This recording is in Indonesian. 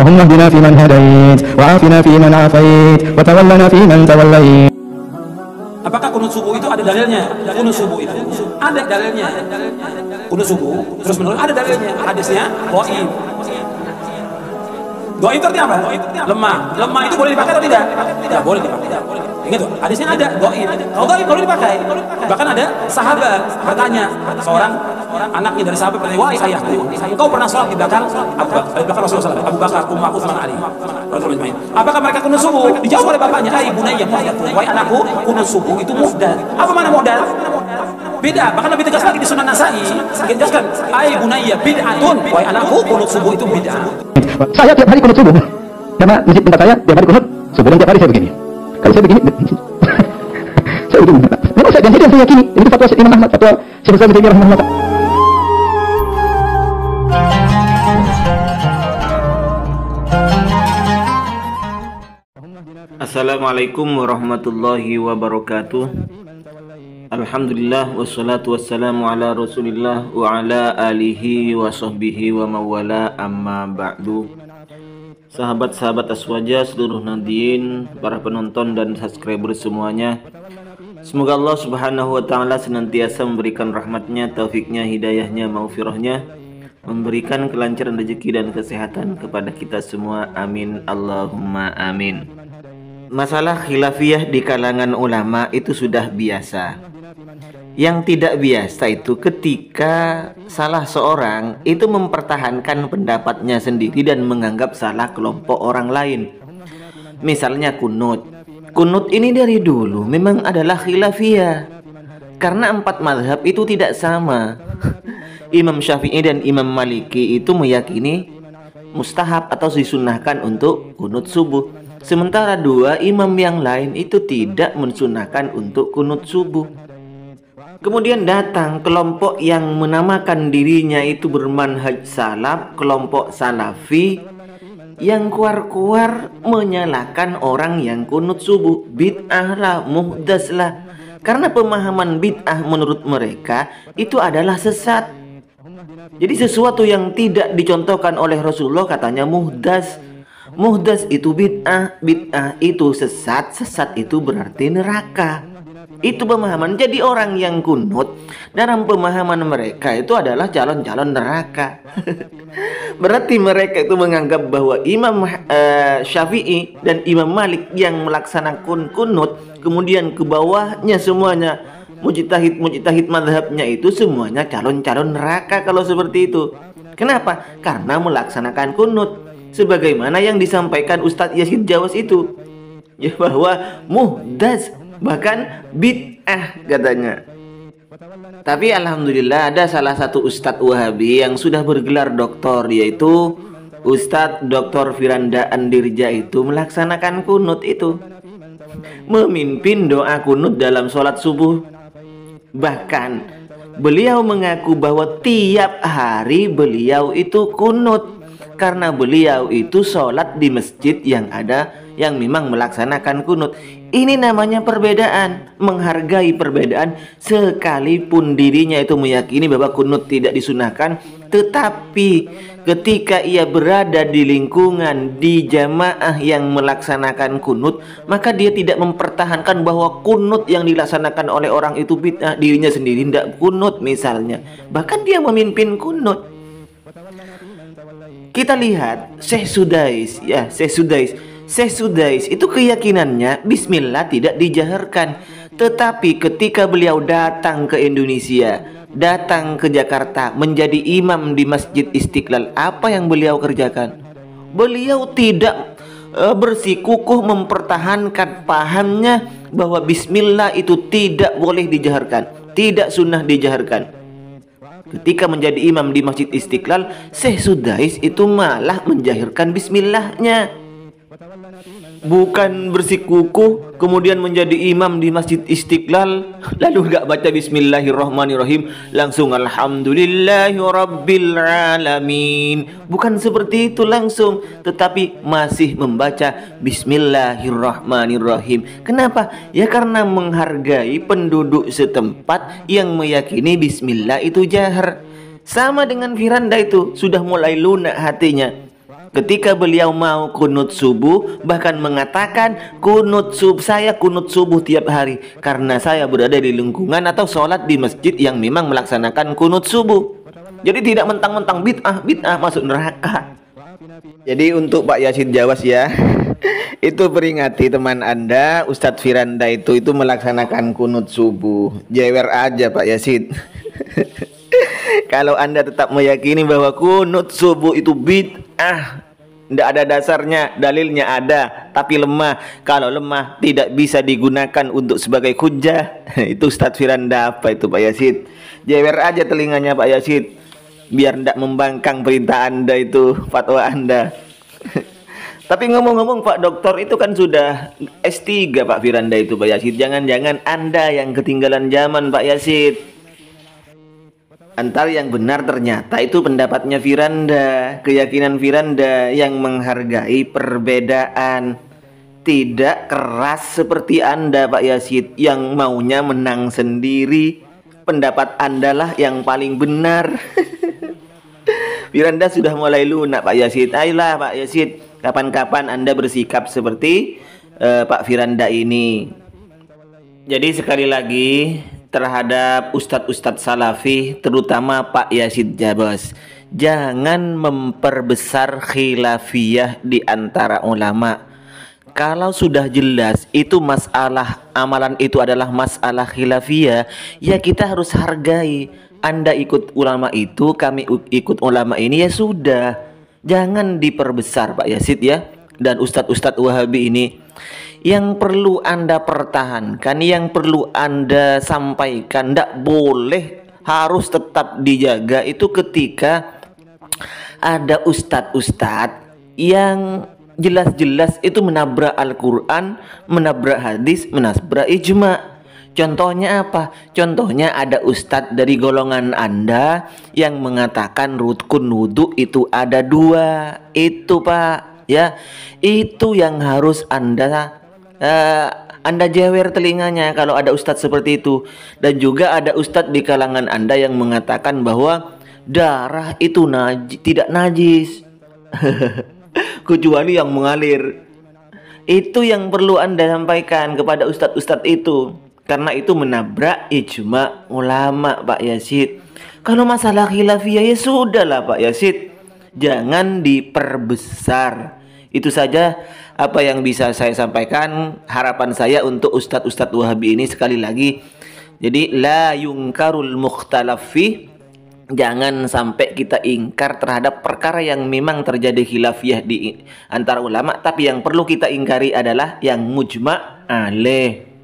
اللهم اهدنا فيمن هديت وعافنا فيمن عافيت وتولنا فيمن توليت. Apakah kunut subuh itu ada dalilnya? Kunut subuh itu ada dalilnya. Kunut subuh terus menerus ada dalilnya. Hadisnya dhaif. Dhaif itu artinya apa? Lemah. Lemah itu boleh dipakai atau tidak? Tidak boleh dipakai. Ingat tuh, hadisnya ada dhaif. Kalau dhaif baru dipakai. Bahkan ada sahabat bertanya, seorang anaknya dari sahabat bertanya, "Wahai ayahku, engkau pernah sholat di belakang Rasulullah SAW, Abu Bakar, Umar, Utsman, Ali. Apakah mereka kunut subuh?" Dijawab oleh bapaknya, "Hai bunayya, wahai anakku, kunut subuh itu muhdats." Apa mana muhdats? Beda. Bahkan lebih tegas lagi di Sunan Nasa'i. Dijelaskan, "Hai bunayya, bid'atun." Wahai anakku, kunut subuh itu bid'ah. Saya tiap hari kunut subuh karena masjid tempat saya tiap hari kunut subuh dan tiap hari saya begini. Kalau saya begini saya begini. Memang saya janji dan saya yakini ini fatwa Imam Ahmad, fatwa Syekh Islam Ibnu Taimiyah rahimahullah. Assalamualaikum warahmatullahi wabarakatuh. Alhamdulillah wassalatu wassalamu ala Rasulillah wa ala alihi wa sahbihi wa mawala, amma ba'du. Sahabat-sahabat Aswaja, seluruh nadiin, para penonton dan subscriber semuanya, semoga Allah subhanahu wa ta'ala senantiasa memberikan rahmatnya, taufiknya, hidayahnya, maufirahnya, memberikan kelancaran rezeki dan kesehatan kepada kita semua, amin Allahumma amin. Masalah khilafiyah di kalangan ulama itu sudah biasa. Yang tidak biasa itu ketika salah seorang itu mempertahankan pendapatnya sendiri dan menganggap salah kelompok orang lain. Misalnya kunut. Kunut ini dari dulu memang adalah khilafiyah. Karena 4 mazhab itu tidak sama. Imam Syafi'i dan Imam Maliki itu meyakini mustahab atau disunnahkan untuk kunut subuh. Sementara 2 imam yang lain itu tidak mensunnahkan untuk kunut subuh. Kemudian datang kelompok yang menamakan dirinya itu bermanhaj salaf, kelompok salafi, yang keluar-keluar menyalahkan orang yang kunut subuh. Bid'ah lah, muhdats lah. Karena pemahaman bid'ah menurut mereka itu adalah sesat. Jadi sesuatu yang tidak dicontohkan oleh Rasulullah katanya muhdats. Muhdats itu bid'ah, bid'ah itu sesat, sesat itu berarti neraka. Itu pemahaman. Jadi orang yang kunut dalam pemahaman mereka itu adalah calon-calon neraka. Berarti mereka itu menganggap bahwa Imam Syafi'i dan Imam Malik yang melaksanakan kunut, kemudian ke bawahnya semuanya mujtahid mazhabnya itu semuanya calon-calon neraka kalau seperti itu. Kenapa? Karena melaksanakan kunut sebagaimana yang disampaikan Ustadz Yazid Jawas itu, ya, bahwa muhdats bahkan bid'ah katanya. Tapi alhamdulillah ada salah satu Ustadz Wahabi yang sudah bergelar doktor, yaitu Ustadz Dr. Firanda Andirja itu melaksanakan kunut itu, memimpin doa kunut dalam sholat subuh. Bahkan beliau mengaku bahwa tiap hari beliau itu kunut karena beliau itu sholat di masjid yang memang melaksanakan kunut. Ini namanya perbedaan, menghargai perbedaan, sekalipun dirinya itu meyakini bahwa kunut tidak disunahkan, tetapi ketika ia berada di lingkungan, di jamaah yang melaksanakan kunut, maka dia tidak mempertahankan bahwa kunut yang dilaksanakan oleh orang itu bid'ah, dirinya sendiri tidak kunut misalnya, bahkan dia memimpin kunut. Kita lihat Syekh Sudais, ya, Syekh Sudais itu keyakinannya bismillah tidak dijaharkan. Tetapi ketika beliau datang ke Indonesia, datang ke Jakarta menjadi imam di Masjid Istiqlal, apa yang beliau kerjakan? Beliau tidak bersikukuh mempertahankan pahamnya bahwa bismillah itu tidak boleh dijaharkan, tidak sunnah dijaharkan. Ketika menjadi imam di Masjid Istiqlal, Syekh Sudais itu malah menjahirkan bismillahnya. Bukan bersikukuh kemudian menjadi imam di Masjid Istiqlal lalu nggak baca bismillahirrahmanirrahim, langsung alhamdulillahi rabbil alamin. Bukan seperti itu langsung, tetapi masih membaca bismillahirrahmanirrahim. Kenapa? Ya karena menghargai penduduk setempat yang meyakini bismillah itu jahar. Sama dengan Firanda itu sudah mulai lunak hatinya. Ketika beliau mau kunut subuh, bahkan mengatakan kunut subuh tiap hari karena saya berada di lingkungan atau sholat di masjid yang memang melaksanakan kunut subuh. Jadi tidak mentang-mentang bid'ah masuk neraka. Jadi untuk Pak Yasid Jawas ya, itu peringati teman Anda Ustadz Firanda itu melaksanakan kunut subuh. Jewer aja Pak Yasid. Kalau Anda tetap meyakini bahwa kunut subuh itu bid'ah, tidak ada dasarnya, dalilnya ada tapi lemah. Kalau lemah tidak bisa digunakan untuk sebagai hujjah. Itu Ustadz Firanda apa itu Pak Yasid? Jewer aja telinganya Pak Yasid, biar tidak membangkang perintah Anda itu, fatwa Anda. Tapi ngomong-ngomong Pak Doktor itu kan sudah S3 Pak Firanda itu Pak Yasid. Jangan-jangan Anda yang ketinggalan zaman Pak Yasid. Antara yang benar ternyata itu pendapatnya Firanda, keyakinan Firanda yang menghargai perbedaan. Tidak keras seperti Anda Pak Yasid yang maunya menang sendiri. Pendapat Anda lah yang paling benar. Firanda sudah mulai lunak Pak Yasid. Ayolah Pak Yasid, kapan-kapan Anda bersikap seperti Pak Firanda ini. Jadi sekali lagi terhadap ustadz-ustadz salafi, terutama Pak Yasid Jawas, jangan memperbesar khilafiyah di antara ulama. Kalau sudah jelas itu masalah amalan itu adalah masalah khilafiyah, ya kita harus hargai. Anda ikut ulama itu, kami ikut ulama ini, ya sudah. Jangan diperbesar Pak Yasid ya. Dan ustadz-ustadz Wahabi ini, yang perlu Anda pertahankan, yang perlu Anda sampaikan, tidak boleh, harus tetap dijaga itu ketika ada ustadz-ustadz yang jelas-jelas itu menabrak Al-Quran, menabrak hadis, menabrak ijma. Contohnya apa? Contohnya ada ustadz dari golongan Anda yang mengatakan rukun wudhu itu ada 2. Itu Pak ya, itu yang harus Anda jewer telinganya kalau ada ustadz seperti itu. Dan juga ada ustadz di kalangan Anda yang mengatakan bahwa darah itu tidak najis kecuali yang mengalir. Itu yang perlu Anda sampaikan kepada ustadz-ustadz itu, karena itu menabrak ijma ulama Pak Yasid. Kalau masalah khilafiyah ya sudahlah Pak Yasid, jangan diperbesar. Itu saja apa yang bisa saya sampaikan. Harapan saya untuk ustadz-ustadz Wahabi ini sekali lagi, jadi la yungkarul mukhtalafi, jangan sampai kita ingkar terhadap perkara yang memang terjadi khilafiyah di antara ulama, tapi yang perlu kita ingkari adalah yang mujma' alaih.